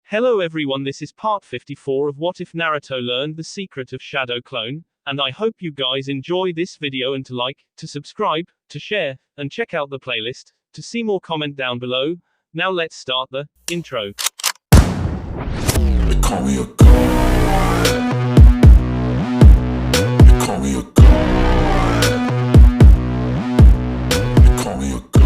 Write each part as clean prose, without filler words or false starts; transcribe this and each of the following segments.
Hello everyone, this is part 54 of What If Naruto Learned the Secret of Shadow Clone, and I hope you guys enjoy this video and to like, to subscribe, to share, and check out the playlist, to see more comment down below. Now let's start the intro. They call me a god. They call me a god. They call me a god.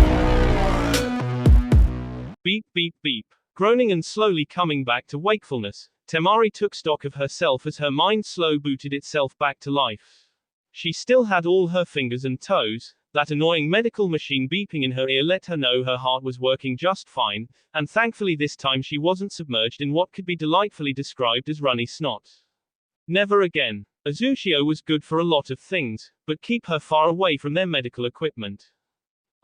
Beep beep beep. Groaning and slowly coming back to wakefulness, Temari took stock of herself as her mind slow booted itself back to life. She still had all her fingers and toes. That annoying medical machine beeping in her ear let her know her heart was working just fine, and thankfully this time she wasn't submerged in what could be delightfully described as runny snot. Never again. Azushio was good for a lot of things, but keep her far away from their medical equipment.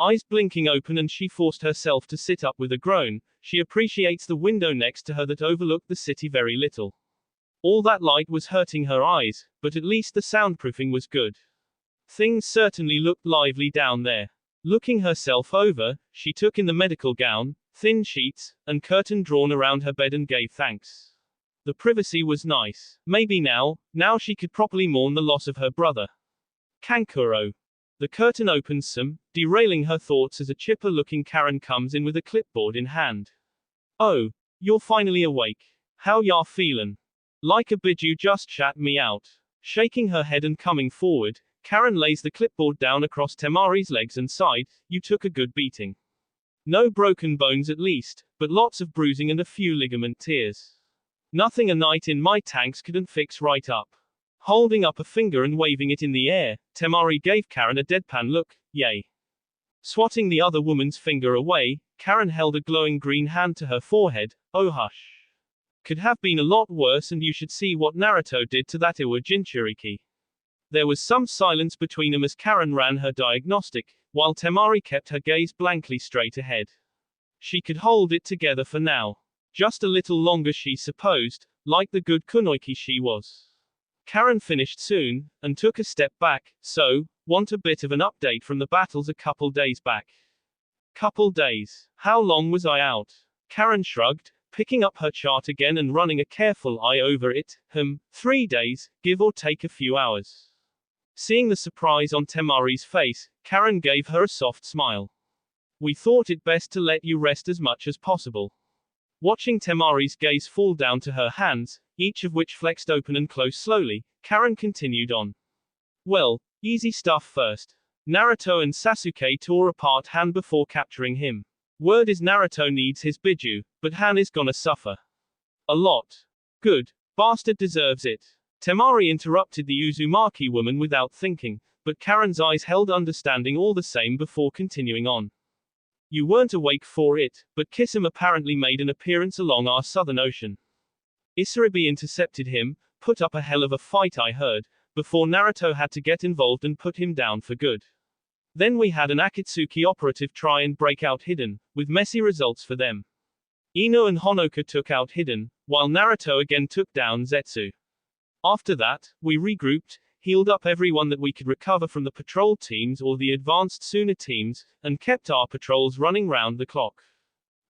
Eyes blinking open and she forced herself to sit up with a groan. She appreciates the window next to her that overlooked the city very little. All that light was hurting her eyes, but at least the soundproofing was good. Things certainly looked lively down there. Looking herself over, she took in the medical gown, thin sheets, and curtain drawn around her bed and gave thanks. The privacy was nice. Maybe now she could properly mourn the loss of her brother. Kankuro. The curtain opens some, derailing her thoughts as a chipper-looking Karen comes in with a clipboard in hand. Oh, you're finally awake. How ya feelin'? Like a bid you just shat me out. Shaking her head and coming forward, Karen lays the clipboard down across Temari's legs and sighed, you took a good beating. No broken bones at least, but lots of bruising and a few ligament tears. Nothing a night in my tanks couldn't fix right up. Holding up a finger and waving it in the air, Temari gave Karen a deadpan look, yay. Swatting the other woman's finger away, Karen held a glowing green hand to her forehead, oh hush. Could have been a lot worse and you should see what Naruto did to that Iwa Jinchuriki. There was some silence between them as Karen ran her diagnostic, while Temari kept her gaze blankly straight ahead. She could hold it together for now. Just a little longer she supposed, like the good kunoiki she was. Karen finished soon, and took a step back, so, want a bit of an update from the battles a couple days back. Couple days. How long was I out? Karen shrugged, picking up her chart again and running a careful eye over it, 3 days, give or take a few hours. Seeing the surprise on Temari's face, Karen gave her a soft smile. We thought it best to let you rest as much as possible. Watching Temari's gaze fall down to her hands, each of which flexed open and closed slowly, Karen continued on. Well, easy stuff first. Naruto and Sasuke tore apart Han before capturing him. Word is Naruto needs his Biju, but Han is gonna suffer. A lot. Good. Bastard deserves it. Temari interrupted the Uzumaki woman without thinking, but Karen's eyes held understanding all the same before continuing on. You weren't awake for it, but Kisame apparently made an appearance along our southern ocean. Isaribi intercepted him, put up a hell of a fight I heard, before Naruto had to get involved and put him down for good. Then we had an Akatsuki operative try and break out Hidden, with messy results for them. Ino and Honoka took out Hidden, while Naruto again took down Zetsu. After that, we regrouped, healed up everyone that we could recover from the patrol teams or the advanced Suna teams, and kept our patrols running round the clock.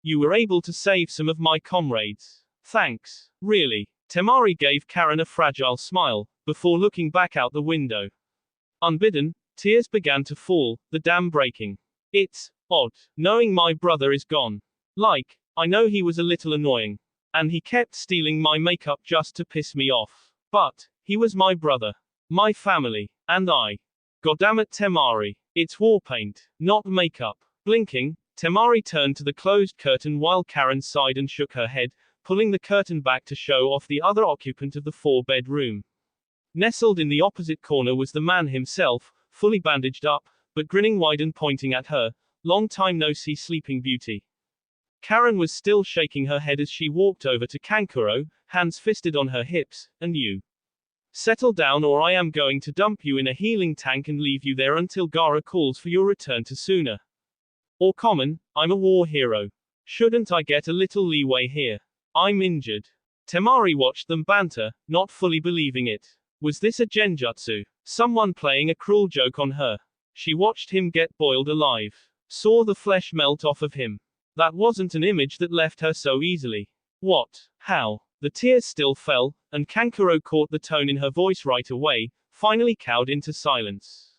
You were able to save some of my comrades. Thanks. Really. Temari gave Karen a fragile smile, before looking back out the window. Unbidden, tears began to fall, the dam breaking. It's odd, knowing my brother is gone. Like, I know he was a little annoying. And he kept stealing my makeup just to piss me off. But, he was my brother. My family. And I. Goddammit Temari. It's war paint, not makeup. Blinking, Temari turned to the closed curtain while Karen sighed and shook her head, pulling the curtain back to show off the other occupant of the 4-bed room. Nestled in the opposite corner was the man himself, fully bandaged up, but grinning wide and pointing at her, long time no see sleeping beauty. Karen was still shaking her head as she walked over to Kankuro, hands fisted on her hips, and you. Settle down or I am going to dump you in a healing tank and leave you there until Gaara calls for your return to Suna. Or common, I'm a war hero. Shouldn't I get a little leeway here? I'm injured. Temari watched them banter, not fully believing it. Was this a genjutsu? Someone playing a cruel joke on her? She watched him get boiled alive. Saw the flesh melt off of him. That wasn't an image that left her so easily. What? How? The tears still fell, and Kankuro caught the tone in her voice right away, finally cowed into silence.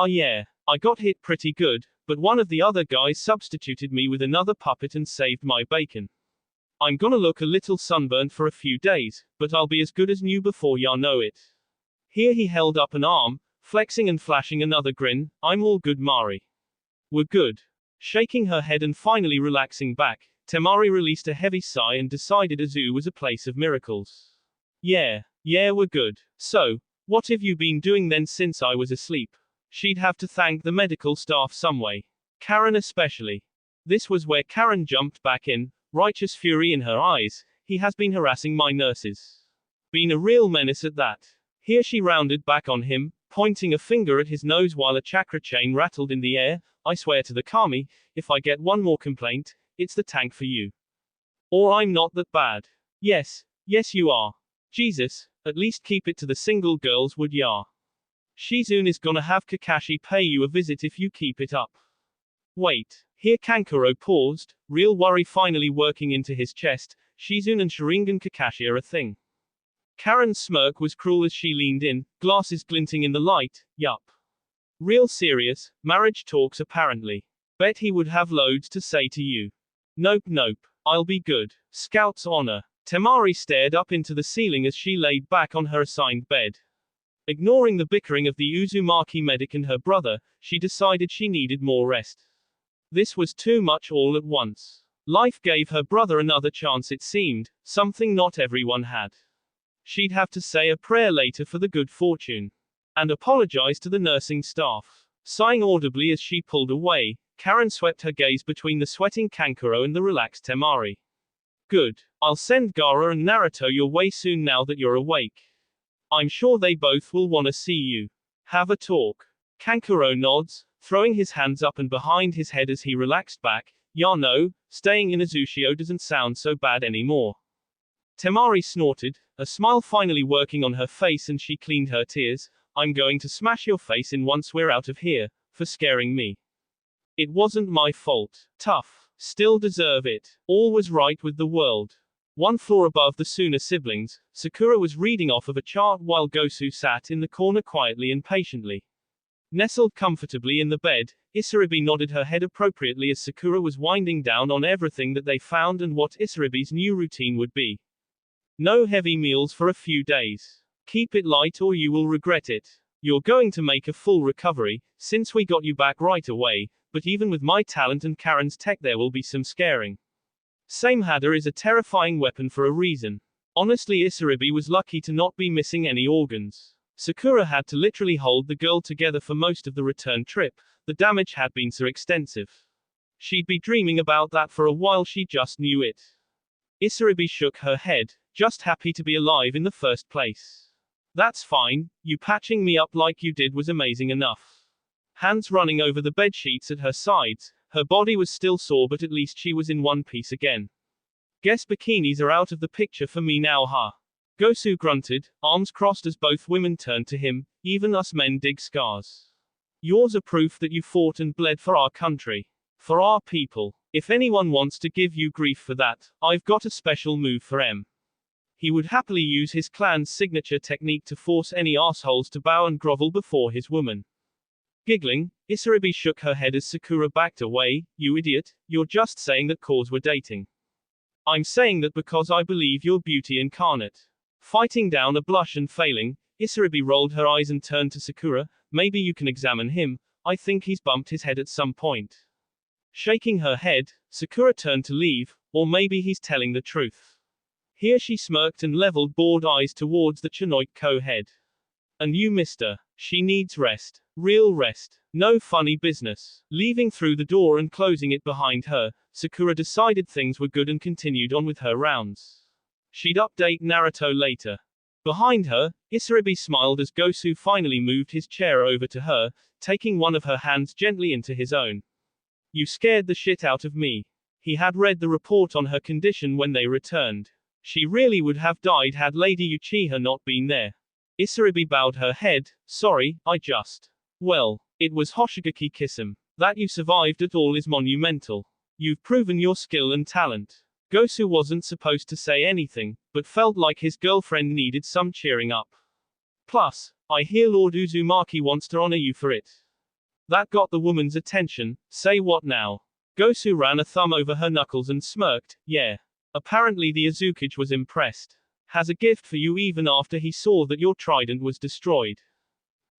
Yeah, I got hit pretty good, but one of the other guys substituted me with another puppet and saved my bacon. I'm gonna look a little sunburnt for a few days, but I'll be as good as new before ya know it. Here he held up an arm, flexing and flashing another grin. I'm all good, Mari. We're good. Shaking her head and finally relaxing back, Temari released a heavy sigh and decided a zoo was a place of miracles. Yeah, we're good. So, what have you been doing then since I was asleep? She'd have to thank the medical staff some way. Karen especially. This was where Karen jumped back in, righteous fury in her eyes. He has been harassing my nurses. Been a real menace at that. Here she rounded back on him, pointing a finger at his nose while a chakra chain rattled in the air. I swear to the Kami, if I get one more complaint, it's the tank for you. Or I'm not that bad. Yes you are. Jesus, at least keep it to the single girls would ya? Shizune is gonna have Kakashi pay you a visit if you keep it up. Wait. Here Kankuro paused, real worry finally working into his chest. Shizune and Sharingan Kakashi are a thing. Karen's smirk was cruel as she leaned in, glasses glinting in the light. Yup. Real serious, marriage talks apparently. Bet he would have loads to say to you. Nope, I'll be good. Scout's honor. Temari stared up into the ceiling as she laid back on her assigned bed. Ignoring the bickering of the Uzumaki medic and her brother, she decided she needed more rest. This was too much all at once. Life gave her brother another chance, it seemed, something not everyone had. She'd have to say a prayer later for the good fortune. And apologize to the nursing staff. Sighing audibly as she pulled away, Karen swept her gaze between the sweating Kankuro and the relaxed Temari. Good. I'll send Gaara and Naruto your way soon now that you're awake. I'm sure they both will wanna see you. Have a talk. Kankuro nods, throwing his hands up and behind his head as he relaxed back. Ya know, staying in Azushio doesn't sound so bad anymore. Temari snorted, a smile finally working on her face, and she cleaned her tears. I'm going to smash your face in once we're out of here, for scaring me. It wasn't my fault. Tough. Still deserve it. All was right with the world. One floor above the Suna siblings, Sakura was reading off of a chart while Gosu sat in the corner quietly and patiently. Nestled comfortably in the bed, Isaribi nodded her head appropriately as Sakura was winding down on everything that they found and what Isaribi's new routine would be. No heavy meals for a few days. Keep it light or you will regret it. You're going to make a full recovery, since we got you back right away, but even with my talent and Karen's tech there will be some scaring. Samehada is a terrifying weapon for a reason. Honestly, Isaribi was lucky to not be missing any organs. Sakura had to literally hold the girl together for most of the return trip, the damage had been so extensive. She'd be dreaming about that for a while, she just knew it. Isaribi shook her head, just happy to be alive in the first place. That's fine, you patching me up like you did was amazing enough. Hands running over the bedsheets at her sides, her body was still sore but at least she was in one piece again. Guess bikinis are out of the picture for me now, huh? Gosu grunted, arms crossed as both women turned to him. Even us men dig scars. Yours are proof that you fought and bled for our country. For our people. If anyone wants to give you grief for that, I've got a special move for M. He would happily use his clan's signature technique to force any assholes to bow and grovel before his woman. Giggling, Isaribi shook her head as Sakura backed away. You idiot, you're just saying that cause we're dating. I'm saying that because I believe you're beauty incarnate. Fighting down a blush and failing, Isaribi rolled her eyes and turned to Sakura. Maybe you can examine him, I think he's bumped his head at some point. Shaking her head, Sakura turned to leave, or maybe he's telling the truth. Here she smirked and leveled bored eyes towards the Chinook co-head. And you, mister, she needs rest. Real rest. No funny business. Leaving through the door and closing it behind her, Sakura decided things were good and continued on with her rounds. She'd update Naruto later. Behind her, Isaribi smiled as Gosu finally moved his chair over to her, taking one of her hands gently into his own. You scared the shit out of me. He had read the report on her condition when they returned. She really would have died had Lady Uchiha not been there. Isaribi bowed her head. Sorry, I just. Well, it was Hoshigaki Kisame. That you survived at all is monumental. You've proven your skill and talent. Gosu wasn't supposed to say anything, but felt like his girlfriend needed some cheering up. Plus, I hear Lord Uzumaki wants to honor you for it. That got the woman's attention. Say what now? Gosu ran a thumb over her knuckles and smirked. Yeah. Apparently the Azukiage was impressed. Has a gift for you even after he saw that your trident was destroyed.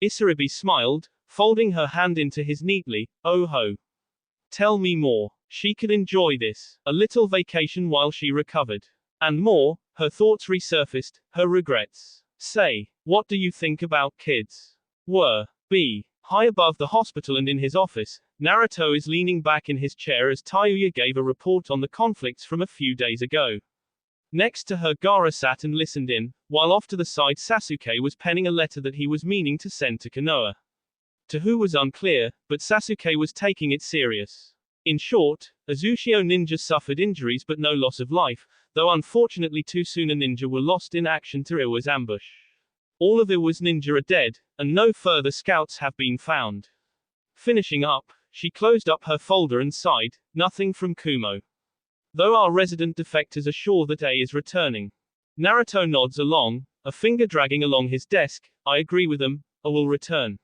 Isaribi smiled, folding her hand into his neatly. Oh ho. Tell me more. She could enjoy this. A little vacation while she recovered. And more, her thoughts resurfaced, her regrets. Say, what do you think about kids? B. High above the hospital and in his office, Naruto is leaning back in his chair as Tayuya gave a report on the conflicts from a few days ago. Next to her, Gaara sat and listened in, while off to the side Sasuke was penning a letter that he was meaning to send to Konoha. To who was unclear, but Sasuke was taking it serious. In short, Azushio ninja suffered injuries but no loss of life, though unfortunately too soon a ninja were lost in action to Iwa's ambush. All of Iwa's ninja are dead, and no further scouts have been found. Finishing up, she closed up her folder and sighed, nothing from Kumo. Though our resident defectors are sure that A is returning. Naruto nods along, a finger dragging along his desk. I agree with them, A will return.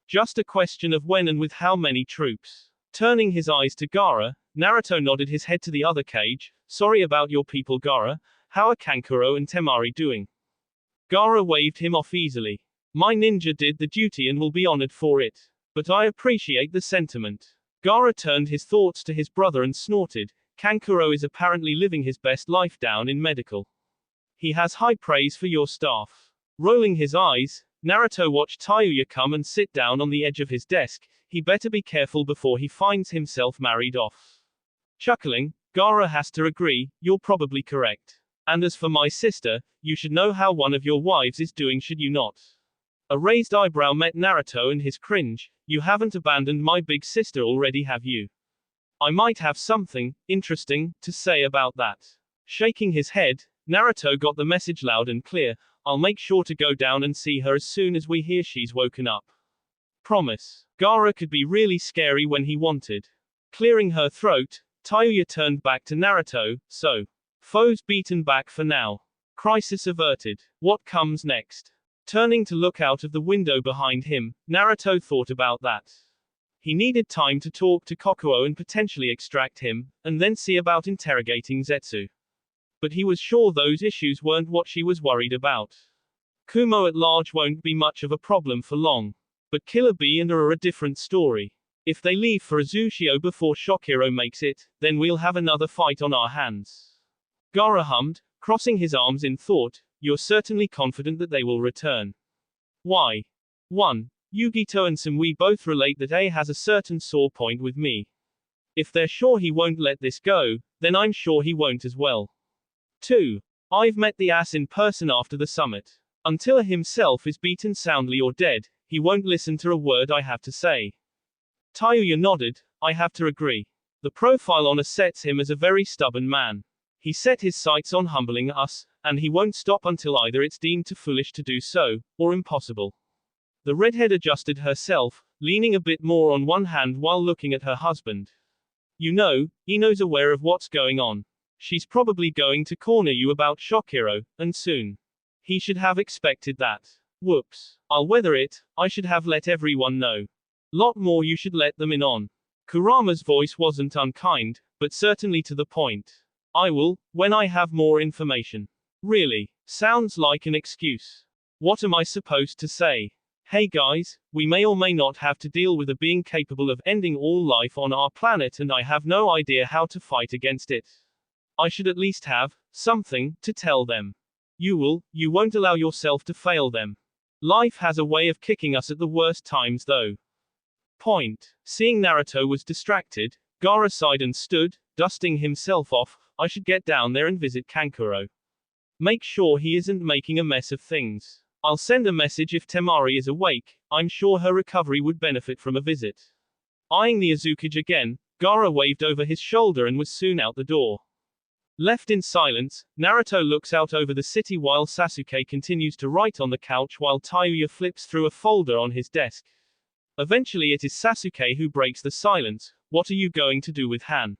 Just a question of when and with how many troops. Turning his eyes to Gaara, Naruto nodded his head to the other cage. Sorry about your people, Gaara. How are Kankuro and Temari doing? Gaara waved him off easily. My ninja did the duty and will be honored for it. But I appreciate the sentiment. Gaara turned his thoughts to his brother and snorted. Kankuro is apparently living his best life down in medical. He has high praise for your staff. Rolling his eyes, Naruto watched Tayuya come and sit down on the edge of his desk. He better be careful before he finds himself married off. Chuckling, Gaara has to agree, you're probably correct. And as for my sister, you should know how one of your wives is doing, should you not? A raised eyebrow met Naruto and his cringe. You haven't abandoned my big sister already, have you? I might have something interesting to say about that. Shaking his head, Naruto got the message loud and clear. I'll make sure to go down and see her as soon as we hear she's woken up. Promise. Gaara could be really scary when he wanted. Clearing her throat, Tayuya turned back to Naruto. So, foes beaten back for now. Crisis averted. What comes next? Turning to look out of the window behind him, Naruto thought about that. He needed time to talk to Kokuo and potentially extract him, and then see about interrogating Zetsu. But he was sure those issues weren't what she was worried about. Kumo at large won't be much of a problem for long. But Killer Bee and are a different story. If they leave for Azushio before Shokiro makes it, then we'll have another fight on our hands. Gaara hummed, crossing his arms in thought. You're certainly confident that they will return. Why? 1. Yugito and Samui both relate that A has a certain sore point with me. If they're sure he won't let this go, then I'm sure he won't as well. 2. I've met the ass in person after the summit. Until he himself is beaten soundly or dead, he won't listen to a word I have to say. Tayuya nodded. I have to agree. The profile on us sets him as a very stubborn man. He set his sights on humbling us, and he won't stop until either it's deemed too foolish to do so, or impossible. The redhead adjusted herself, leaning a bit more on one hand while looking at her husband. You know, Ino's aware of what's going on. She's probably going to corner you about Shokiro, and soon. He should have expected that. Whoops. I'll weather it. I should have let everyone know. Lot more you should let them in on. Kurama's voice wasn't unkind, but certainly to the point. I will, when I have more information. Really. Sounds like an excuse. What am I supposed to say? Hey guys, we may or may not have to deal with a being capable of ending all life on our planet, and I have no idea how to fight against it. I should at least have something to tell them. You won't allow yourself to fail them. Life has a way of kicking us at the worst times though. Point. Seeing Naruto was distracted, Gaara sighed and stood, dusting himself off. I should get down there and visit Kankuro. Make sure he isn't making a mess of things. I'll send a message if Temari is awake. I'm sure her recovery would benefit from a visit. Eyeing the Azukiage again, Gaara waved over his shoulder and was soon out the door. Left in silence, Naruto looks out over the city while Sasuke continues to write on the couch while Tayuya flips through a folder on his desk. Eventually it is Sasuke who breaks the silence. What are you going to do with Han?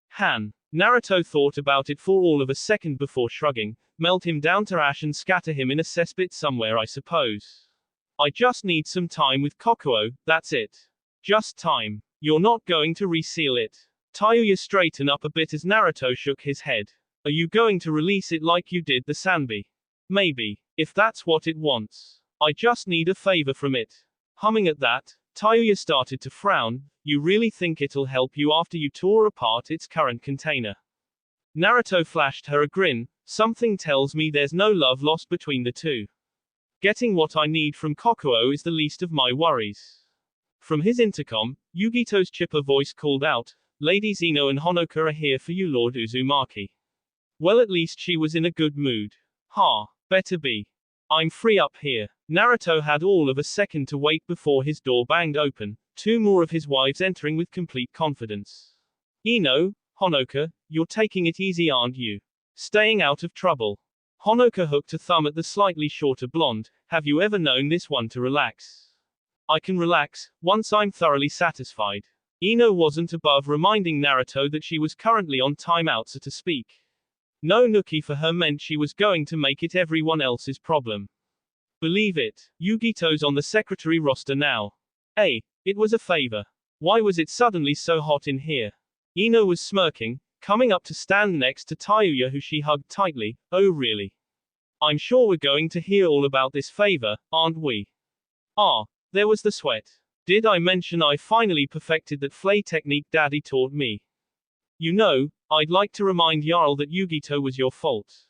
Han. Naruto thought about it for all of a second before shrugging. Melt him down to ash and scatter him in a cesspit somewhere, I suppose. I just need some time with Kokuo, that's it. Just time. You're not going to reseal it. Tayuya straightened up a bit as Naruto shook his head. Are you going to release it like you did the Sanbi? Maybe. If that's what it wants. I just need a favor from it. Humming at that, Tayuya started to frown. You really think it'll help you after you tore apart its current container? Naruto flashed her a grin. Something tells me there's no love lost between the two. Getting what I need from Kokuo is the least of my worries. From his intercom, Yugito's chipper voice called out, Ladies Ino and Honoka are here for you, Lord Uzumaki. Well, at least she was in a good mood. Ha, better be. I'm free up here. Naruto had all of a second to wait before his door banged open, two more of his wives entering with complete confidence. Ino, Honoka, you're taking it easy, aren't you? Staying out of trouble. Honoka hooked a thumb at the slightly shorter blonde. Have you ever known this one to relax? I can relax, once I'm thoroughly satisfied. Ino wasn't above reminding Naruto that she was currently on timeout, so to speak. No nookie for her meant she was going to make it everyone else's problem. Believe it, Yugito's on the secretary roster now. Hey, it was a favor. Why was it suddenly so hot in here? Ino was smirking, coming up to stand next to Tayuya, who she hugged tightly. Oh really? I'm sure we're going to hear all about this favor, aren't we? Ah, there was the sweat. Did I mention I finally perfected that flay technique Daddy taught me? You know, I'd like to remind Jarl that Yugito was your fault.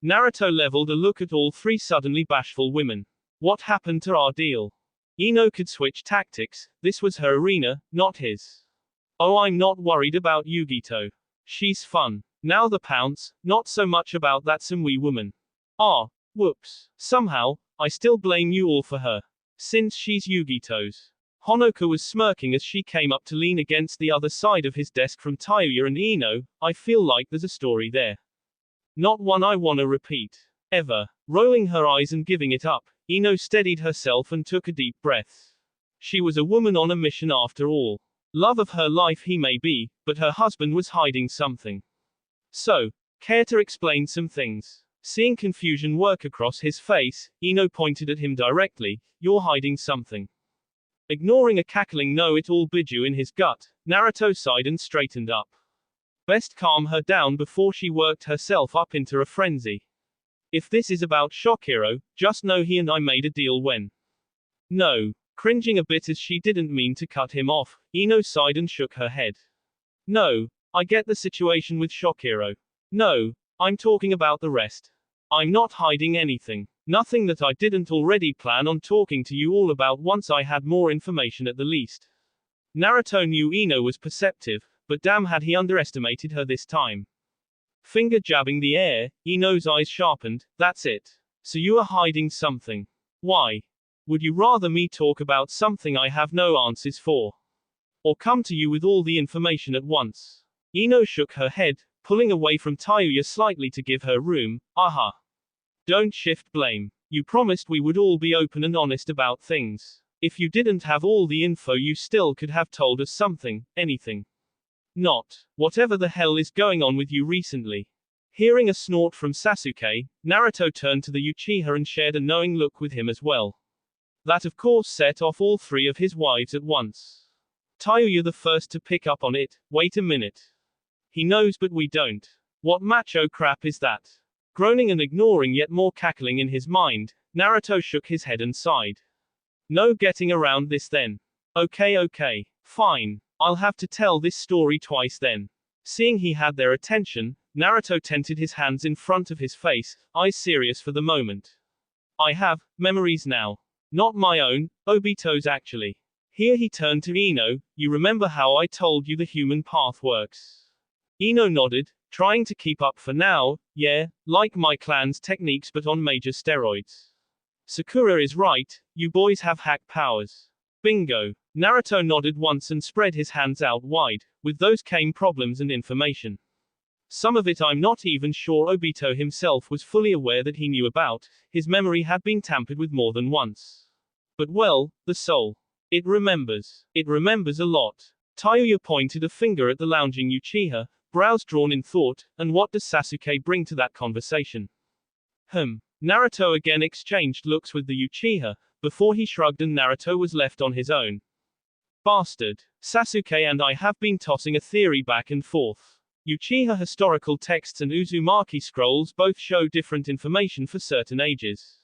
Naruto leveled a look at all three suddenly bashful women. What happened to our deal? Ino could switch tactics, this was her arena, not his. Oh, I'm not worried about Yugito. She's fun. Now the pounce, not so much about that Samui woman. Ah, whoops. Somehow, I still blame you all for her. Since she's Yugito's. Honoka was smirking as she came up to lean against the other side of his desk from Tayuya and Ino. I feel like there's a story there. Not one I wanna repeat. Ever. Rolling her eyes and giving it up, Ino steadied herself and took a deep breath. She was a woman on a mission after all. Love of her life he may be, but her husband was hiding something. So, care to explain some things? Seeing confusion work across his face, Ino pointed at him directly. You're hiding something. Ignoring a cackling know-it-all Biju in his gut, Naruto sighed and straightened up. Best calm her down before she worked herself up into a frenzy. If this is about Shockero, just know he and I made a deal when. No. Cringing a bit as she didn't mean to cut him off, Ino sighed and shook her head. No. I get the situation with Shockero. No. I'm talking about the rest. I'm not hiding anything. Nothing that I didn't already plan on talking to you all about once I had more information at the least. Naruto knew Ino was perceptive, but damn had he underestimated her this time. Finger jabbing the air, Ino's eyes sharpened. That's it. So you are hiding something. Why? Would you rather me talk about something I have no answers for? Or come to you with all the information at once? Ino shook her head, pulling away from Tayuya slightly to give her room. Aha. Don't shift blame. You promised we would all be open and honest about things. If you didn't have all the info, you still could have told us something, anything. Not. Whatever the hell is going on with you recently. Hearing a snort from Sasuke, Naruto turned to the Uchiha and shared a knowing look with him as well. That of course set off all three of his wives at once. Tayuya the first to pick up on it. Wait a minute. He knows but we don't. What macho crap is that? Groaning and ignoring yet more cackling in his mind, Naruto shook his head and sighed. No getting around this then. Okay, fine. I'll have to tell this story twice then. Seeing he had their attention, Naruto tented his hands in front of his face, eyes serious for the moment. I have memories now. Not my own, Obito's actually. Here he turned to Ino. You remember how I told you the human path works? Ino nodded, trying to keep up for now. Yeah, like my clan's techniques but on major steroids. Sakura is right, you boys have hack powers. Bingo. Naruto nodded once and spread his hands out wide. With those came problems and information. Some of it I'm not even sure Obito himself was fully aware that he knew about. His memory had been tampered with more than once. But well, the soul. It remembers. It remembers a lot. Tayuya pointed a finger at the lounging Uchiha. brows drawn in thought, and what does Sasuke bring to that conversation? Naruto again exchanged looks with the Uchiha, before he shrugged and Naruto was left on his own. Bastard. Sasuke and I have been tossing a theory back and forth. Uchiha historical texts and Uzumaki scrolls both show different information for certain ages.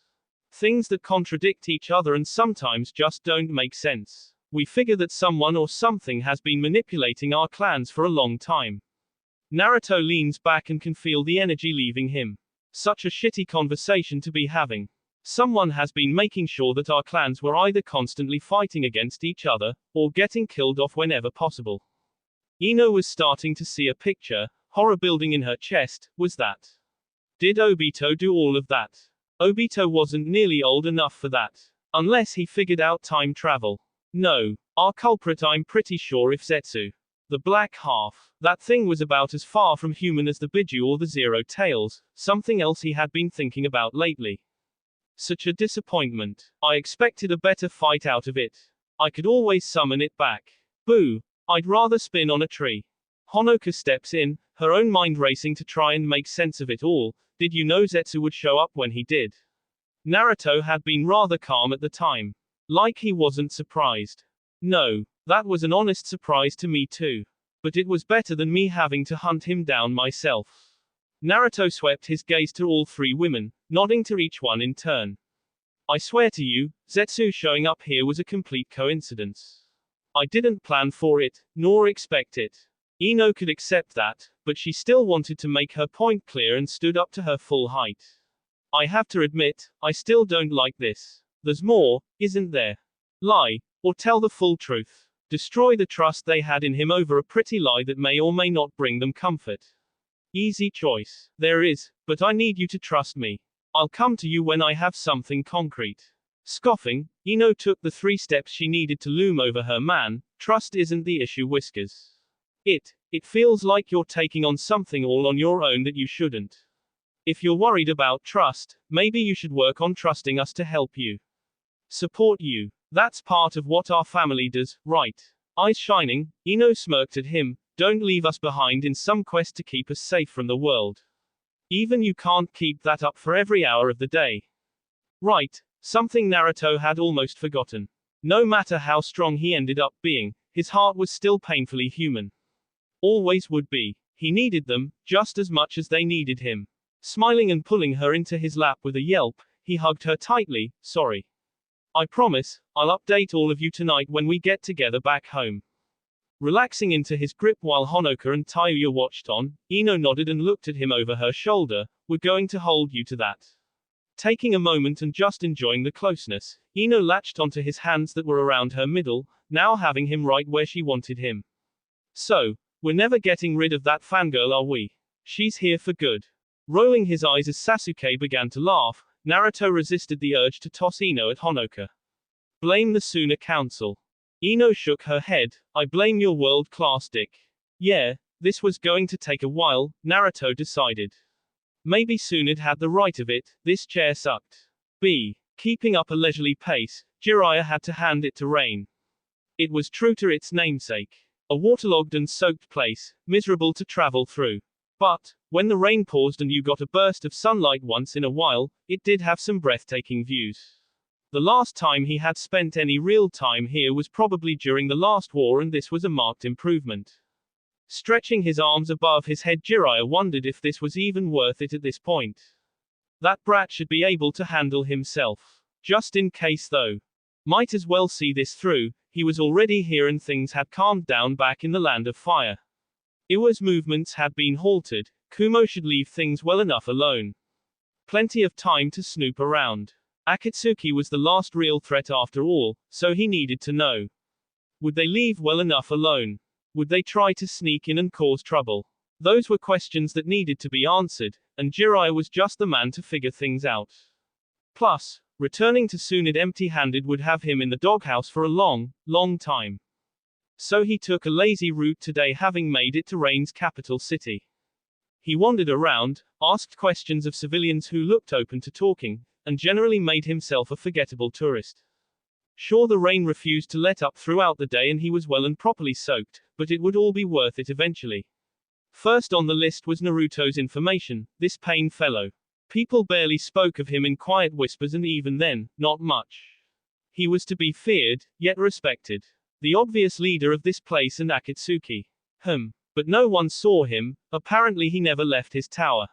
Things that contradict each other and sometimes just don't make sense. We figure that someone or something has been manipulating our clans for a long time. Naruto leans back and can feel the energy leaving him. Such a shitty conversation to be having. Someone has been making sure that our clans were either constantly fighting against each other, or getting killed off whenever possible. Ino was starting to see a picture, horror building in her chest. Was that? Did Obito do all of that? Obito wasn't nearly old enough for that. Unless he figured out time travel. No. Our culprit, I'm pretty sure, if Zetsu. The black half. That thing was about as far from human as the Biju or the Zero Tails, something else he had been thinking about lately. Such a disappointment. I expected a better fight out of it. I could always summon it back. Boo. I'd rather spin on a tree. Honoka steps in, her own mind racing to try and make sense of it all. Did you know Zetsu would show up when he did? Naruto had been rather calm at the time. Like he wasn't surprised. No. That was an honest surprise to me too. But it was better than me having to hunt him down myself. Naruto swept his gaze to all three women, nodding to each one in turn. I swear to you, Zetsu showing up here was a complete coincidence. I didn't plan for it, nor expect it. Ino could accept that, but she still wanted to make her point clear and stood up to her full height. I have to admit, I still don't like this. There's more, isn't there? Lie, or tell the full truth. Destroy the trust they had in him over a pretty lie that may or may not bring them comfort. Easy choice. There is, but I need you to trust me. I'll come to you when I have something concrete. Scoffing, Ino took the 3 steps she needed to loom over her man. Trust isn't the issue, Whiskers. It feels like you're taking on something all on your own that you shouldn't. If you're worried about trust, maybe you should work on trusting us to help you. Support you. That's part of what our family does, right? Eyes shining, Ino smirked at him. Don't leave us behind in some quest to keep us safe from the world. Even you can't keep that up for every hour of the day. Right, something Naruto had almost forgotten. No matter how strong he ended up being, his heart was still painfully human. Always would be. He needed them, just as much as they needed him. Smiling and pulling her into his lap with a yelp, he hugged her tightly. Sorry. I promise, I'll update all of you tonight when we get together back home. Relaxing into his grip while Honoka and Taiuya watched on, Ino nodded and looked at him over her shoulder. We're going to hold you to that. Taking a moment and just enjoying the closeness, Ino latched onto his hands that were around her middle, now having him right where she wanted him. So, we're never getting rid of that fangirl, are we? She's here for good. Rolling his eyes as Sasuke began to laugh, Naruto resisted the urge to toss Ino at Honoka. Blame the Suna Council. Ino shook her head. I blame your world-class dick. Yeah, this was going to take a while, Naruto decided. Maybe Tsunade had the right of it, this chair sucked. B. Keeping up a leisurely pace, Jiraiya had to hand it to Rain. It was true to its namesake. A waterlogged and soaked place, miserable to travel through. But, when the rain paused and you got a burst of sunlight once in a while, it did have some breathtaking views. The last time he had spent any real time here was probably during the last war, and this was a marked improvement. Stretching his arms above his head, Jiraiya wondered if this was even worth it at this point. That brat should be able to handle himself. Just in case though. Might as well see this through. He was already here and things had calmed down back in the land of fire. Iwa's movements had been halted. Kumo should leave things well enough alone. Plenty of time to snoop around. Akatsuki was the last real threat after all, so he needed to know. Would they leave well enough alone? Would they try to sneak in and cause trouble? Those were questions that needed to be answered, and Jiraiya was just the man to figure things out. Plus, returning to Tsunade empty-handed would have him in the doghouse for a long, long time. So he took a lazy route today, having made it to Rain's capital city. He wandered around, asked questions of civilians who looked open to talking, and generally made himself a forgettable tourist. Sure, the rain refused to let up throughout the day and he was well and properly soaked, but it would all be worth it eventually. First on the list was Naruto's information, this Pain fellow. People barely spoke of him in quiet whispers, and even then, not much. He was to be feared, yet respected. The obvious leader of this place and Akatsuki. But no one saw him, apparently he never left his tower.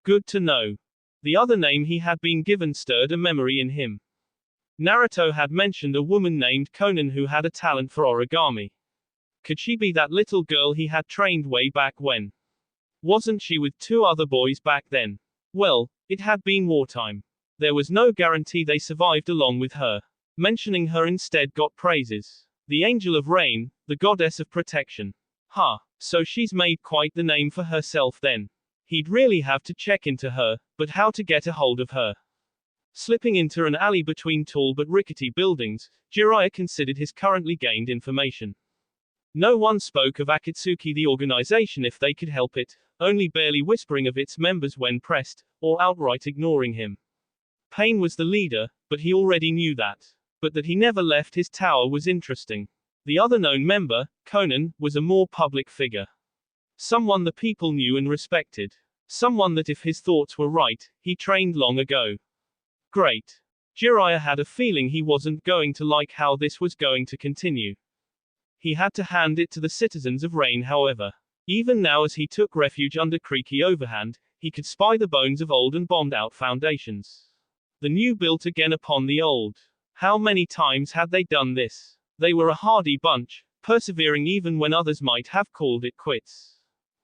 Good to know. The other name he had been given stirred a memory in him. Naruto had mentioned a woman named Konan who had a talent for origami. Could she be that little girl he had trained way back when? Wasn't she with 2 other boys back then? Well, it had been wartime. There was no guarantee they survived along with her. Mentioning her instead got praises. The angel of rain, the goddess of protection. So she's made quite the name for herself then. He'd really have to check into her, but how to get a hold of her? Slipping into an alley between tall but rickety buildings, Jiraiya considered his currently gained information. No one spoke of Akatsuki the organization if they could help it, only barely whispering of its members when pressed, or outright ignoring him. Pain was the leader, but he already knew that. But that he never left his tower was interesting. The other known member, Konan, was a more public figure. Someone the people knew and respected. Someone that if his thoughts were right, he trained long ago. Great. Jiraiya had a feeling he wasn't going to like how this was going to continue. He had to hand it to the citizens of Rain, however. Even now, as he took refuge under creaky overhand, he could spy the bones of old and bombed-out foundations. The new built again upon the old. How many times had they done this? They were a hardy bunch, persevering even when others might have called it quits.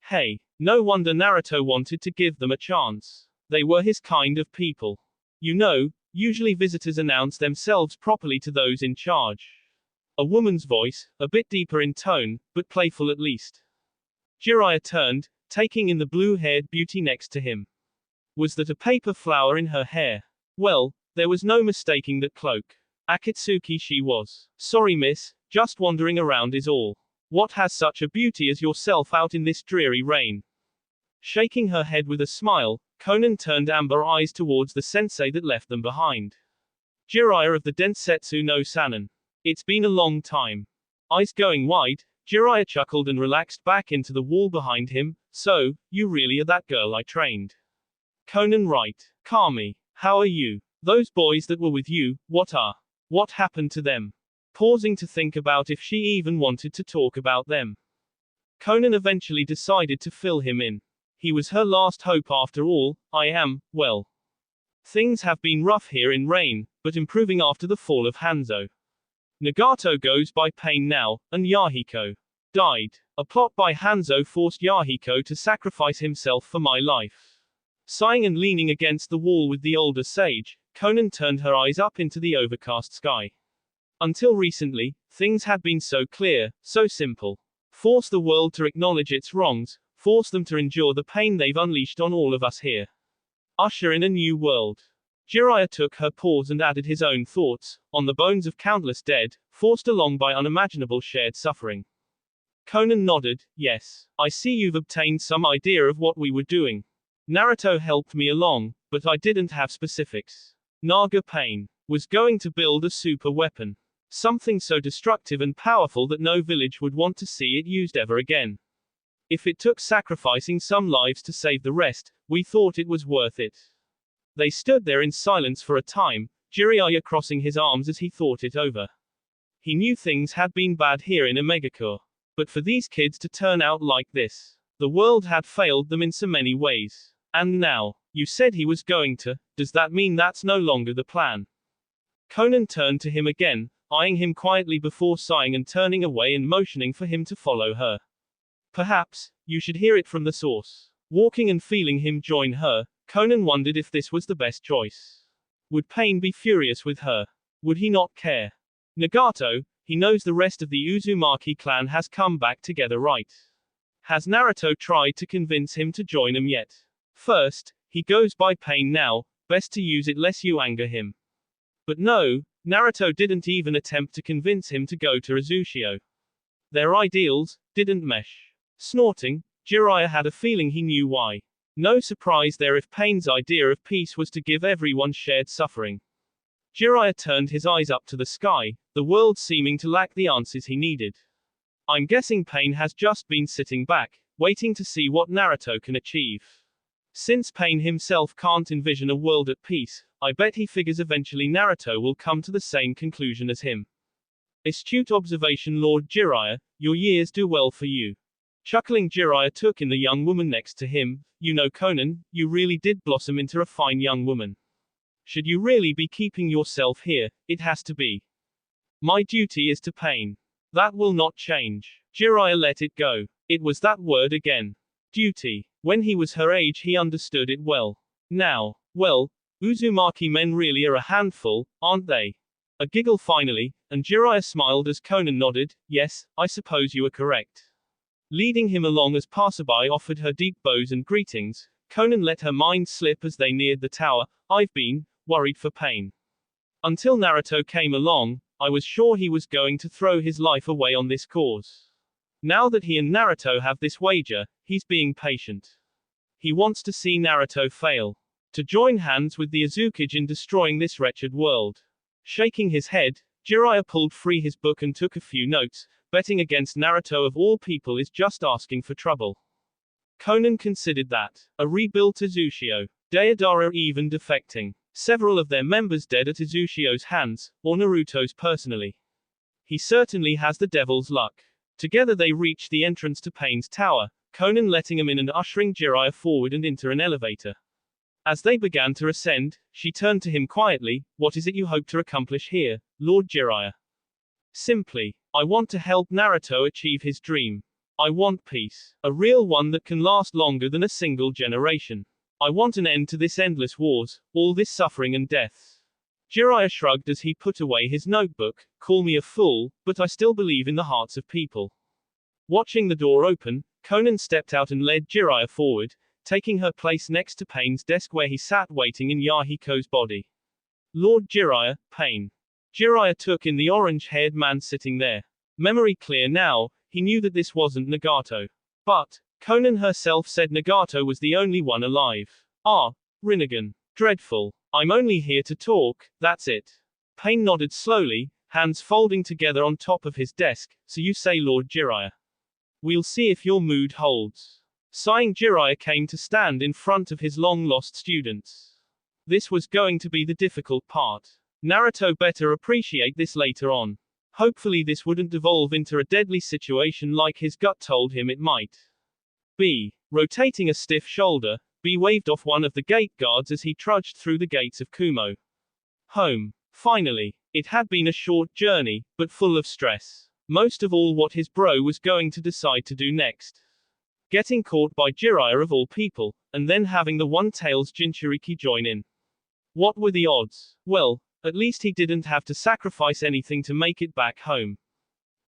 Hey, no wonder Naruto wanted to give them a chance. They were his kind of people. You know, usually visitors announce themselves properly to those in charge. A woman's voice, a bit deeper in tone, but playful at least. Jiraiya turned, taking in the blue-haired beauty next to him. Was that a paper flower in her hair? Well, there was no mistaking that cloak. Akatsuki she was. Sorry miss, just wandering around is all. What has such a beauty as yourself out in this dreary rain? Shaking her head with a smile, Konan turned amber eyes towards the sensei that left them behind. Jiraiya of the Densetsu no Sanin. It's been a long time. Eyes going wide, Jiraiya chuckled and relaxed back into the wall behind him. So, you really are that girl I trained. Konan right. Kami, how are you? Those boys that were with you, what happened to them? Pausing to think about if she even wanted to talk about them. Konan eventually decided to fill him in. He was her last hope after all. Well. Things have been rough here in Rain, but improving after the fall of Hanzo. Nagato goes by Pain now, and Yahiko died. A plot by Hanzo forced Yahiko to sacrifice himself for my life. Sighing and leaning against the wall with the older sage, Konan turned her eyes up into the overcast sky. Until recently, things had been so clear, so simple. Force the world to acknowledge its wrongs, force them to endure the pain they've unleashed on all of us here. Usher in a new world. Jiraiya took her pause and added his own thoughts, on the bones of countless dead, forced along by unimaginable shared suffering. Konan nodded, yes. I see you've obtained some idea of what we were doing. Naruto helped me along, but I didn't have specifics. Naga Pain was going to build a super weapon. Something so destructive and powerful that no village would want to see it used ever again. If it took sacrificing some lives to save the rest, we thought it was worth it. They stood there in silence for a time, Jiraiya crossing his arms as he thought it over. He knew things had been bad here in Omegakure. But for these kids to turn out like this, the world had failed them in so many ways. And now, you said he was going to, does that mean that's no longer the plan? Konan turned to him again, eyeing him quietly before sighing and turning away and motioning for him to follow her. Perhaps, you should hear it from the source. Walking and feeling him join her, Konan wondered if this was the best choice. Would Pain be furious with her? Would he not care? Nagato, he knows the rest of the Uzumaki clan has come back together, right? Has Naruto tried to convince him to join them yet? First, he goes by Pain now, best to use it lest you anger him. But no, Naruto didn't even attempt to convince him to go to Azushio. Their ideals didn't mesh. Snorting, Jiraiya had a feeling he knew why. No surprise there if Pain's idea of peace was to give everyone shared suffering. Jiraiya turned his eyes up to the sky, the world seeming to lack the answers he needed. I'm guessing Pain has just been sitting back, waiting to see what Naruto can achieve. Since Pain himself can't envision a world at peace, I bet he figures eventually Naruto will come to the same conclusion as him. Astute observation, Lord Jiraiya, your years do well for you. Chuckling, Jiraiya took in the young woman next to him. You know, Conan, you really did blossom into a fine young woman. Should you really be keeping yourself here, it has to be. My duty is to Pain. That will not change. Jiraiya let it go. It was that word again. Duty. When he was her age, he understood it well. Now, well, Uzumaki men really are a handful, aren't they? A giggle finally, and Jiraiya smiled as Conan nodded. Yes, I suppose you are correct. Leading him along as passerby offered her deep bows and greetings, Conan let her mind slip as they neared the tower. I've been worried for Pain. Until Naruto came along, I was sure he was going to throw his life away on this cause. Now that he and Naruto have this wager, he's being patient. He wants to see Naruto fail. To join hands with the Uzukage in destroying this wretched world. Shaking his head, Jiraiya pulled free his book and took a few notes. Betting against Naruto of all people is just asking for trouble. Conan considered that. A rebuilt Uzushio. Deidara even defecting. Several of their members dead at Uzushio's hands, or Naruto's personally. He certainly has the devil's luck. Together they reached the entrance to Pain's tower, Conan letting him in and ushering Jiraiya forward and into an elevator. As they began to ascend, she turned to him quietly. What is it you hope to accomplish here, Lord Jiraiya? Simply, I want to help Naruto achieve his dream. I want peace. A real one that can last longer than a single generation. I want an end to this endless wars, all this suffering and death. Jiraiya shrugged as he put away his notebook. Call me a fool, but I still believe in the hearts of people. Watching the door open, Conan stepped out and led Jiraiya forward, taking her place next to Pain's desk where he sat waiting in Yahiko's body. Lord Jiraiya, Pain. Jiraiya took in the orange-haired man sitting there. Memory clear now, he knew that this wasn't Nagato. But, Conan herself said Nagato was the only one alive. Ah, Rinnegan. Dreadful. I'm only here to talk, that's it. Pain nodded slowly, hands folding together on top of his desk. So you say, Lord Jiraiya. We'll see if your mood holds. Sighing, Jiraiya came to stand in front of his long-lost students. This was going to be the difficult part. Naruto better appreciate this later on. Hopefully this wouldn't devolve into a deadly situation like his gut told him it might. B. Rotating a stiff shoulder, B waved off one of the gate guards as he trudged through the gates of Kumo. Home. Finally. It had been a short journey, but full of stress. Most of all what his bro was going to decide to do next. Getting caught by Jiraiya of all people, and then having the One-Tails Jinchuriki join in. What were the odds? Well, at least he didn't have to sacrifice anything to make it back home.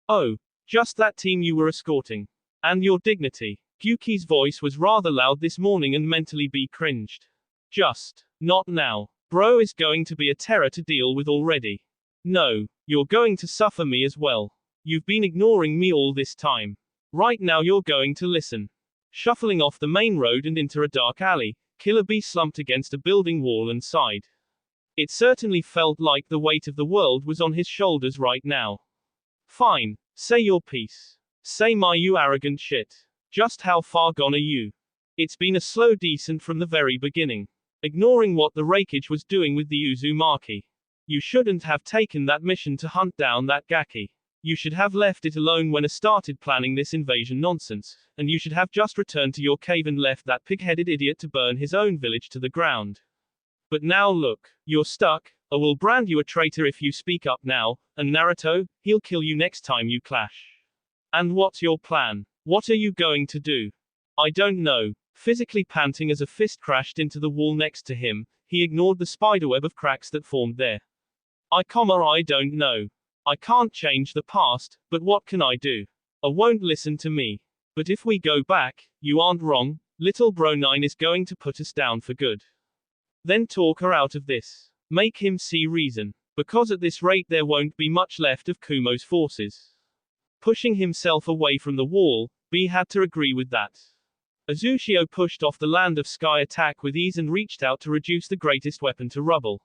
Oh, just that team you were escorting. And your dignity. Gyuki's voice was rather loud this morning and mentally B cringed. Just. Not now. Bro is going to be a terror to deal with already. No. You're going to suffer me as well. You've been ignoring me all this time. Right now you're going to listen. Shuffling off the main road and into a dark alley, Killer B slumped against a building wall and sighed. It certainly felt like the weight of the world was on his shoulders right now. Fine. Say your piece. Say my you arrogant shit. Just how far gone are you? It's been a slow descent from the very beginning. Ignoring what the Raikage was doing with the Uzumaki. You shouldn't have taken that mission to hunt down that Gaki. You should have left it alone when I started planning this invasion nonsense, and you should have just returned to your cave and left that pig-headed idiot to burn his own village to the ground. But now look, you're stuck. I will brand you a traitor if you speak up now, and Naruto, he'll kill you next time you clash. And what's your plan? What are you going to do? I don't know. Physically panting as a fist crashed into the wall next to him, he ignored the spiderweb of cracks that formed there. I don't know. I can't change the past, but what can I do? I won't listen to me. But if we go back, you aren't wrong, little bro 9 is going to put us down for good. Then talk her out of this. Make him see reason. Because at this rate there won't be much left of Kumo's forces. Pushing himself away from the wall, B had to agree with that. Uzushio pushed off the land of sky attack with ease and reached out to reduce the greatest weapon to rubble.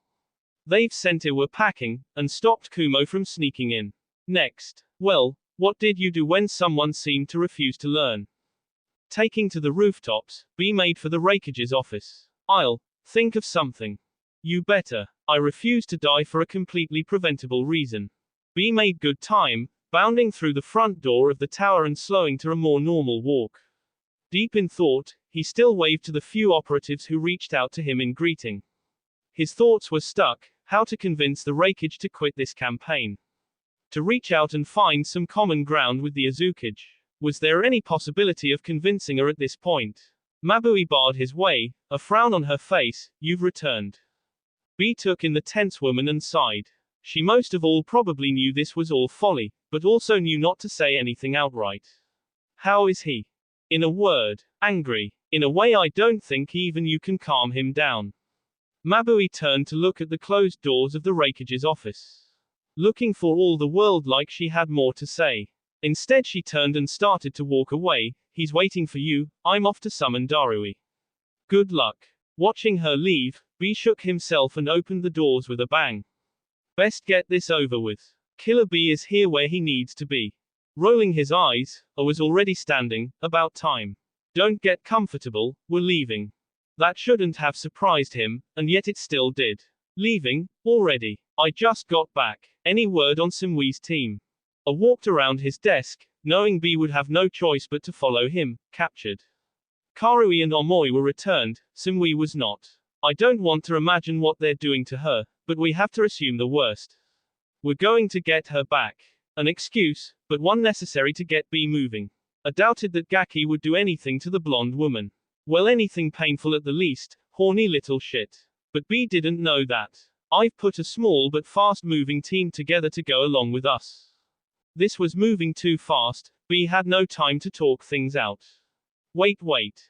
They've sent it were packing, and stopped Kumo from sneaking in. Next. Well, what did you do when someone seemed to refuse to learn? Taking to the rooftops, B made for the Raikage's office. I'll think of something. You better. I refuse to die for a completely preventable reason. B made good time, bounding through the front door of the tower and slowing to a more normal walk. Deep in thought, he still waved to the few operatives who reached out to him in greeting. His thoughts were stuck: how to convince the Raikage to quit this campaign. To reach out and find some common ground with the Uzukage. Was there any possibility of convincing her at this point? Mabui barred his way, a frown on her face. You've returned. B took in the tense woman and sighed. She most of all probably knew this was all folly, but also knew not to say anything outright. How is he? In a word, angry. In a way I don't think even you can calm him down. Mabui turned to look at the closed doors of the Raikage's office. Looking for all the world like she had more to say. Instead she turned and started to walk away. He's waiting for you, I'm off to summon Darui. Good luck. Watching her leave, B shook himself and opened the doors with a bang. Best get this over with. Killer B is here where he needs to be. Rolling his eyes, I was already standing. About time. Don't get comfortable, we're leaving. That shouldn't have surprised him, and yet it still did. Leaving? Already? I just got back. Any word on Simui's team? I walked around his desk, knowing B would have no choice but to follow him. Captured. Karui and Omoi were returned, Simui was not. I don't want to imagine what they're doing to her, but we have to assume the worst. We're going to get her back. An excuse, but one necessary to get B moving. I doubted that Gaki would do anything to the blonde woman. Well, anything painful at the least, horny little shit. But B didn't know that. I've put a small but fast-moving team together to go along with us. This was moving too fast, B had no time to talk things out. Wait.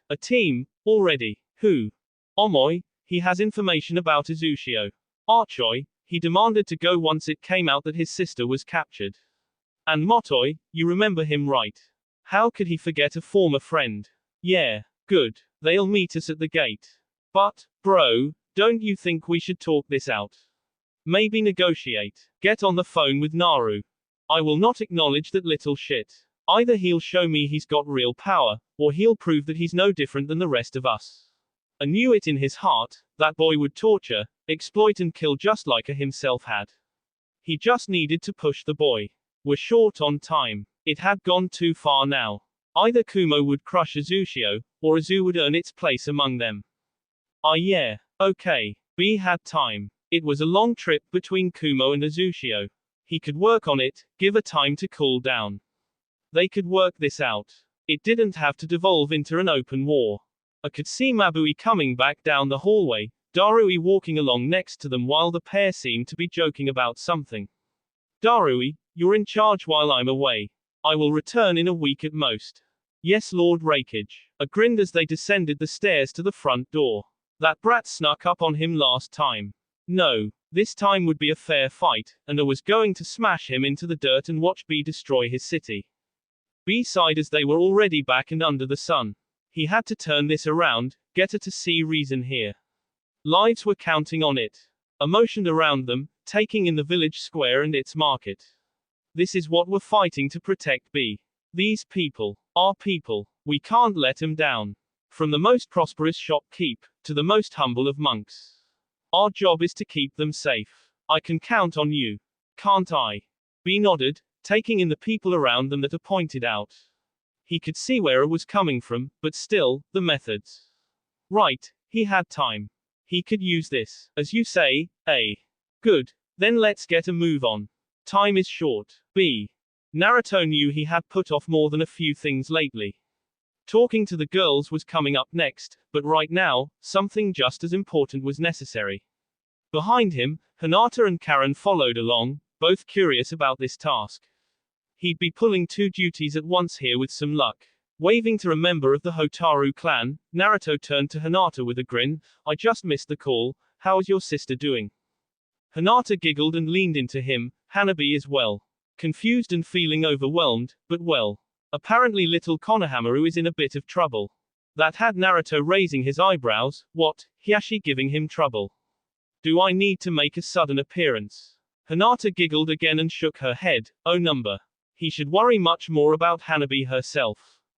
A team? Already? Who? Omoi, he has information about Izushio. Archoi, he demanded to go once it came out that his sister was captured. And Motoi, you remember him right? How could he forget a former friend? Yeah. Good. They'll meet us at the gate. But, bro, don't you think we should talk this out? Maybe negotiate. Get on the phone with Naru. I will not acknowledge that little shit. Either he'll show me he's got real power, or he'll prove that he's no different than the rest of us. I knew it in his heart, that boy would torture, exploit and kill just like he himself had. He just needed to push the boy. We're short on time. It had gone too far now. Either Kumo would crush Izushio, or Izu would earn its place among them. Yeah. Okay. B had time. It was a long trip between Kumo and Izushio. He could work on it, give her time to cool down. They could work this out. It didn't have to devolve into an open war. I could see Mabui coming back down the hallway, Darui walking along next to them while the pair seemed to be joking about something. Darui, you're in charge while I'm away. I will return in a week at most. Yes, Lord Raikage. I grinned as they descended the stairs to the front door. That brat snuck up on him last time. No, this time would be a fair fight, and I was going to smash him into the dirt and watch B destroy his city. B sighed as they were already back and under the sun. He had to turn this around, get her to see reason here. Lives were counting on it. I motioned around them, taking in the village square and its market. This is what we're fighting to protect B. These people, our people, we can't let them down. From the most prosperous shopkeep, to the most humble of monks. Our job is to keep them safe. I can count on you. Can't I? B nodded, taking in the people around them that are pointed out. He could see where it was coming from, but still, the methods. Right, he had time. He could use this. As you say, A. Good. Then let's get a move on. Time is short. B. Naruto knew he had put off more than a few things lately. Talking to the girls was coming up next, but right now, something just as important was necessary. Behind him, Hinata and Karen followed along, both curious about this task. He'd be pulling two duties at once here with some luck. Waving to a member of the Hotaru clan, Naruto turned to Hinata with a grin. I just missed the call. How's your sister doing? Hinata giggled and leaned into him. Hanabi is well. Confused and feeling overwhelmed, but well. Apparently little Konohamaru is in a bit of trouble. That had Naruto raising his eyebrows. What? Hiyashi giving him trouble? Do I need to make a sudden appearance? Hinata giggled again and shook her head. Oh number. He should worry much more about Hanabi herself.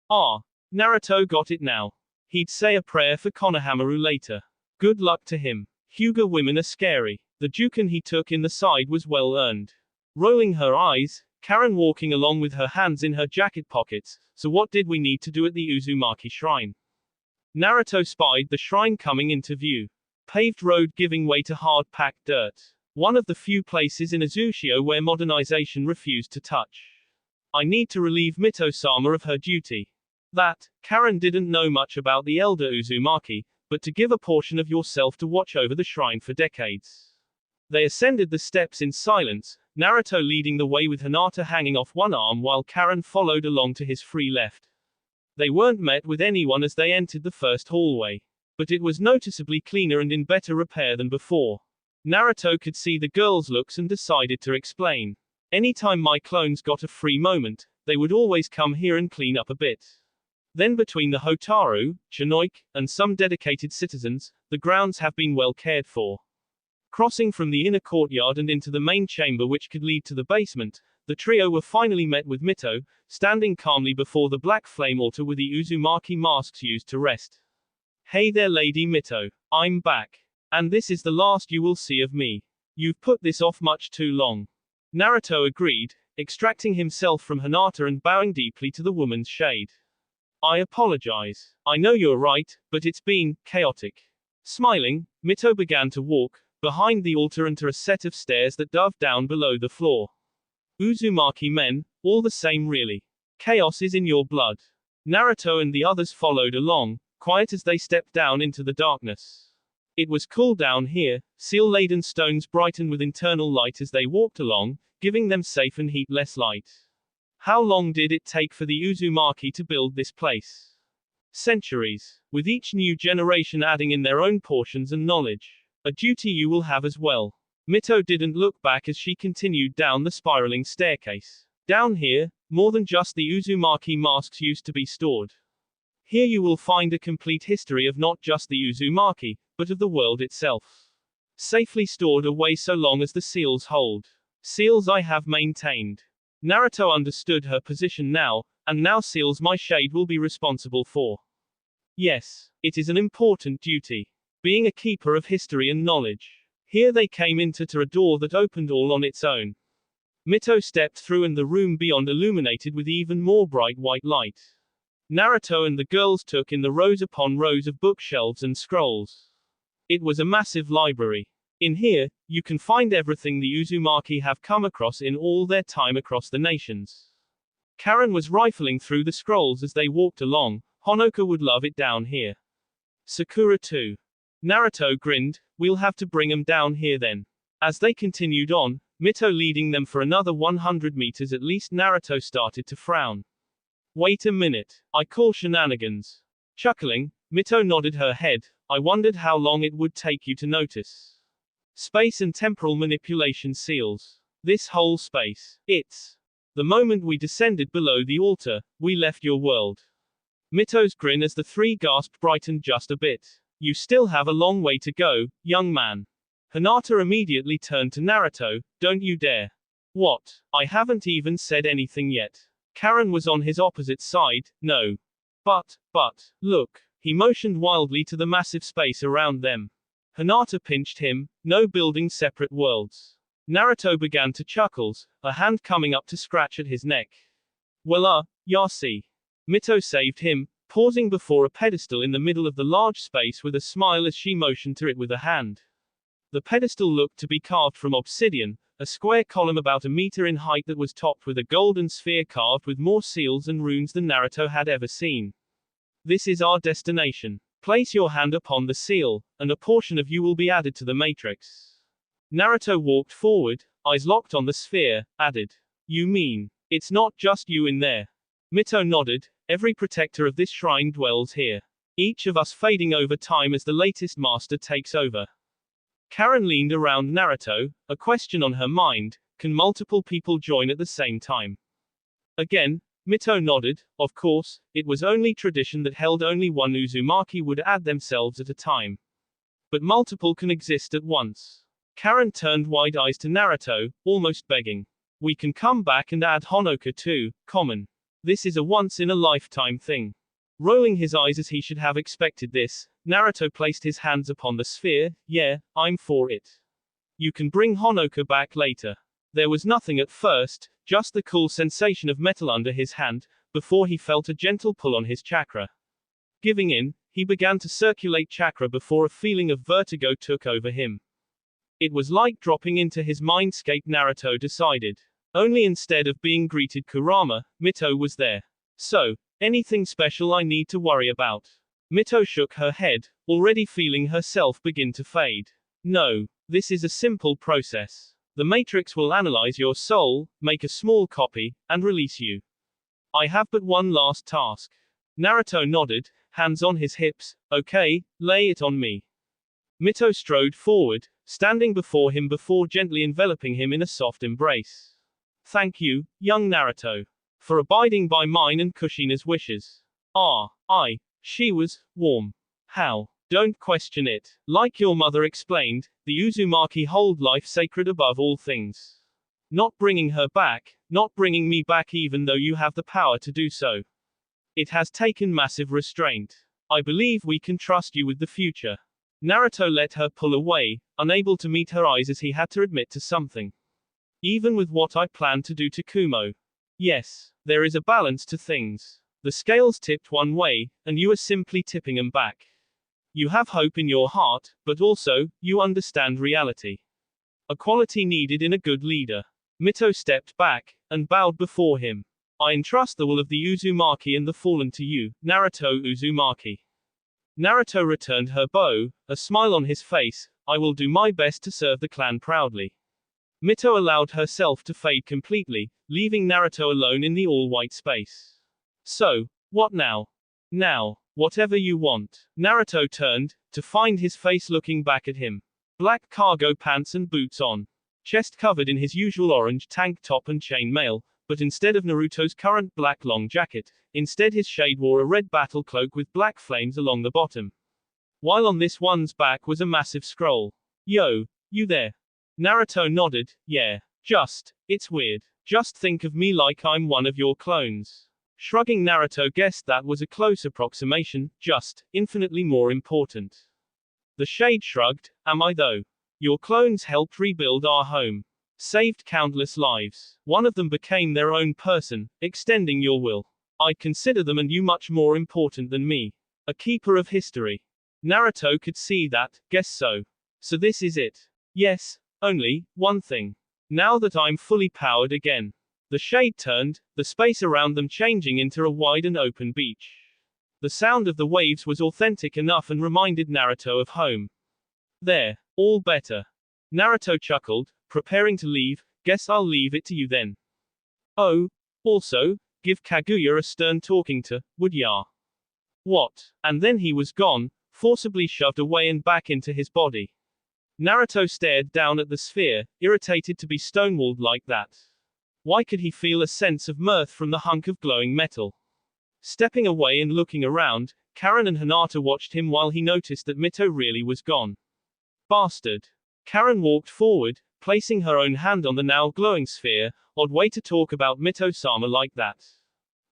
Ah. Naruto got it now. He'd say a prayer for Konohamaru later. Good luck to him. Hyuga women are scary. The juken he took in the side was well earned. Rolling her eyes, Karen walking along with her hands in her jacket pockets. So what did we need to do at the Uzumaki shrine? Naruto spied the shrine coming into view. Paved road giving way to hard-packed dirt. One of the few places in Azushio where modernization refused to touch. I need to relieve Mito-sama of her duty. That, Karen didn't know much about the elder Uzumaki, but to give a portion of yourself to watch over the shrine for decades. They ascended the steps in silence, Naruto leading the way with Hinata hanging off one arm while Karen followed along to his free left. They weren't met with anyone as they entered the first hallway. But it was noticeably cleaner and in better repair than before. Naruto could see the girls' looks and decided to explain. Anytime my clones got a free moment, they would always come here and clean up a bit. Then between the Hotaru, Chinook, and some dedicated citizens, the grounds have been well cared for. Crossing from the inner courtyard and into the main chamber which could lead to the basement, the trio were finally met with Mito, standing calmly before the black flame altar with the Uzumaki masks used to rest. Hey there Lady Mito. I'm back. And this is the last you will see of me. You've put this off much too long. Naruto agreed, extracting himself from Hinata and bowing deeply to the woman's shade. I apologize. I know you're right, but it's been chaotic. Smiling, Mito began to walk behind the altar and to a set of stairs that dove down below the floor. Uzumaki men, all the same really. Chaos is in your blood. Naruto and the others followed along, quiet as they stepped down into the darkness. It was cool down here, seal-laden stones brightened with internal light as they walked along, giving them safe and heat-less light. How long did it take for the Uzumaki to build this place? Centuries, with each new generation adding in their own portions and knowledge. A duty you will have as well. Mito didn't look back as she continued down the spiraling staircase. Down here, more than just the Uzumaki masks used to be stored. Here you will find a complete history of not just the Uzumaki, but of the world itself. Safely stored away so long as the seals hold. Seals I have maintained. Naruto understood her position now, and now seals my shade will be responsible for. Yes, it is an important duty. Being a keeper of history and knowledge. Here they came into a door that opened all on its own. Mito stepped through and the room beyond illuminated with even more bright white light. Naruto and the girls took in the rows upon rows of bookshelves and scrolls. It was a massive library. In here, you can find everything the Uzumaki have come across in all their time across the nations. Karen was rifling through the scrolls as they walked along. Honoka would love it down here. Sakura too. Naruto grinned, we'll have to bring 'em down here then. As they continued on, Mito leading them for another 100 meters at least, Naruto started to frown. Wait a minute, I call shenanigans. Chuckling, Mito nodded her head, I wondered how long it would take you to notice. Space and temporal manipulation seals. This whole space. It's. The moment we descended below the altar, we left your world. Mito's grin as the three gasped brightened just a bit. You still have a long way to go, young man. Hinata immediately turned to Naruto, don't you dare. What? I haven't even said anything yet. Karen was on his opposite side, no. But, look. He motioned wildly to the massive space around them. Hinata pinched him, no building separate worlds. Naruto began to chuckle, a hand coming up to scratch at his neck. Well Yasi. Mito saved him, pausing before a pedestal in the middle of the large space with a smile as she motioned to it with a hand. The pedestal looked to be carved from obsidian, a square column about a meter in height that was topped with a golden sphere carved with more seals and runes than Naruto had ever seen. This is our destination. Place your hand upon the seal, and a portion of you will be added to the matrix. Naruto walked forward, eyes locked on the sphere, added. You mean, it's not just you in there? Mito nodded, every protector of this shrine dwells here. Each of us fading over time as the latest master takes over. Karen leaned around Naruto, a question on her mind, can multiple people join at the same time? Again, Mito nodded, of course, it was only tradition that held only one Uzumaki would add themselves at a time. But multiple can exist at once. Karen turned wide eyes to Naruto, almost begging. We can come back and add Honoka too, common. This is a once-in-a-lifetime thing. Rolling his eyes as he should have expected this, Naruto placed his hands upon the sphere. Yeah, I'm for it. You can bring Honoka back later. There was nothing at first, just the cool sensation of metal under his hand, before he felt a gentle pull on his chakra. Giving in, he began to circulate chakra before a feeling of vertigo took over him. It was like dropping into his mindscape, Naruto decided. Only instead of being greeted Kurama, Mito was there. So, anything special I need to worry about? Mito shook her head, already feeling herself begin to fade. No, this is a simple process. The Matrix will analyze your soul, make a small copy, and release you. I have but one last task. Naruto nodded, hands on his hips. Okay, lay it on me. Mito strode forward, standing before him before gently enveloping him in a soft embrace. Thank you, young Naruto, for abiding by mine and Kushina's wishes. She was warm. How? Don't question it. Like your mother explained, the Uzumaki hold life sacred above all things. Not bringing her back, not bringing me back even though you have the power to do so. It has taken massive restraint. I believe we can trust you with the future. Naruto let her pull away, unable to meet her eyes as he had to admit to something. Even with what I plan to do to Kumo. Yes, there is a balance to things. The scales tipped one way, and you are simply tipping them back. You have hope in your heart, but also, you understand reality. A quality needed in a good leader. Mito stepped back, and bowed before him. I entrust the will of the Uzumaki and the fallen to you, Naruto Uzumaki. Naruto returned her bow, a smile on his face. I will do my best to serve the clan proudly. Mito allowed herself to fade completely, leaving Naruto alone in the all-white space. So, what now? Now, whatever you want. Naruto turned, to find his face looking back at him. Black cargo pants and boots on. Chest covered in his usual orange tank top and chainmail, but instead of Naruto's current black long jacket, instead his shade wore a red battle cloak with black flames along the bottom. While on this one's back was a massive scroll. Yo, you there? Naruto nodded. Yeah. It's weird. Just think of me like I'm one of your clones. Shrugging, Naruto guessed that was a close approximation, just, infinitely more important. The shade shrugged. Am I though? Your clones helped rebuild our home. Saved countless lives. One of them became their own person, extending your will. I consider them and you much more important than me. A keeper of history. Naruto could see that, guess so. So this is it. Yes, only, one thing. Now that I'm fully powered again. The shade turned, the space around them changing into a wide and open beach. The sound of the waves was authentic enough and reminded Naruto of home. There, all better. Naruto chuckled, preparing to leave. Guess I'll leave it to you then. Oh, also, give Kaguya a stern talking to, would ya? What? And then he was gone, forcibly shoved away and back into his body. Naruto stared down at the sphere, irritated to be stonewalled like that. Why could he feel a sense of mirth from the hunk of glowing metal? Stepping away and looking around, Karen and Hinata watched him while he noticed that Mito really was gone. Bastard. Karen walked forward, placing her own hand on the now glowing sphere. Odd way to talk about Mito-sama like that.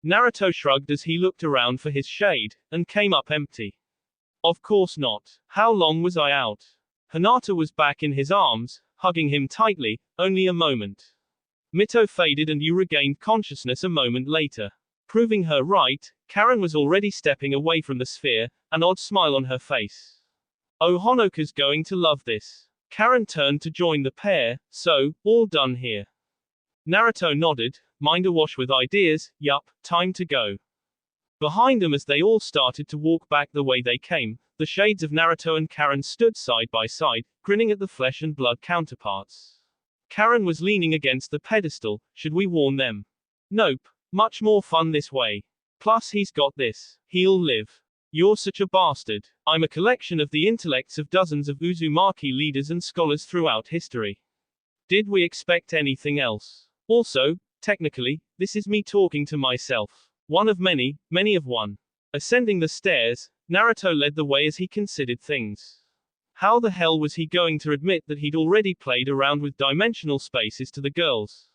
Naruto shrugged as he looked around for his shade, and came up empty. Of course not. How long was I out? Hinata was back in his arms, hugging him tightly. Only a moment. Mito faded and you regained consciousness a moment later. Proving her right, Karen was already stepping away from the sphere, an odd smile on her face. Oh, Honoka's going to love this. Karen turned to join the pair. So, all done here? Naruto nodded, mind awash with ideas. Yup, time to go. Behind them as they all started to walk back the way they came, the shades of Naruto and Karen stood side by side, grinning at the flesh and blood counterparts. Karen was leaning against the pedestal. Should we warn them? Nope. Much more fun this way. Plus he's got this. He'll live. You're such a bastard. I'm a collection of the intellects of dozens of Uzumaki leaders and scholars throughout history. Did we expect anything else? Also, technically, this is me talking to myself. One of many, many of one. Ascending the stairs, Naruto led the way as he considered things. How the hell was he going to admit that he'd already played around with dimensional spaces to the girls?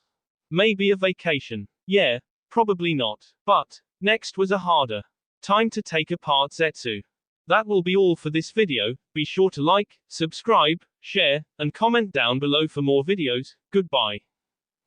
Maybe a vacation. Yeah, probably not. But, next was a harder Time to take apart Zetsu. That will be all for this video. Be sure to like, subscribe, share, and comment down below for more videos. Goodbye.